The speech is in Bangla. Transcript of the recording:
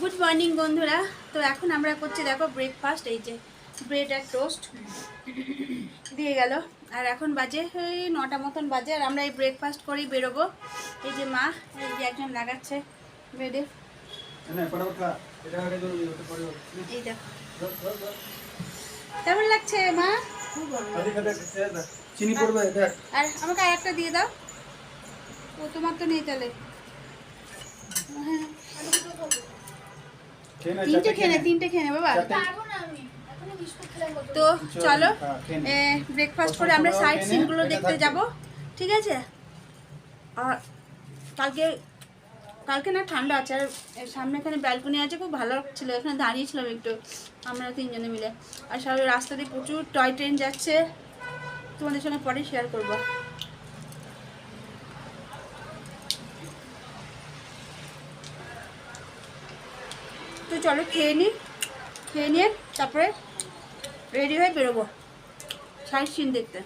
গুড মর্নিং বন্ধুরা। তো এখন আমরা করছি দেখো ব্রেকফাস্ট। এই যে ব্রেড আর টোস্ট দিয়ে গেল। আর এখন বাজে এই 9টা মতন বাজে, আর আমরা এই ব্রেকফাস্ট করেই বেরোবো। এই যে মা, এই যে একজন লাগাচ্ছে ব্রেডে। এই দেখো কেমন লাগছে মা? আর আমাকে আর একটা দিয়ে দাও। ও তোমার তো নেই তাহলে। তিনটে খেয়ে নে বাবা। তো চলো ব্রেকফাস্ট করে আমরা সাইড সিনগুলো দেখতে যাব, ঠিক আছে? আর কালকে না ঠান্ডা আছে, আর সামনে এখানে ব্যালকনি আছে, খুব ভালো ছিল, এখানে দাঁড়িয়েছিলাম একটু আমরা তিনজনে মিলে। আর সব রাস্তা দিয়ে প্রচুর টয় ট্রেন যাচ্ছে, তোমাদের সঙ্গে পরে শেয়ার করবো। তো চলো খেয়ে নিয়ে তারপরে রেডি হয়ে বেরোবো সাইড সিন দেখতে।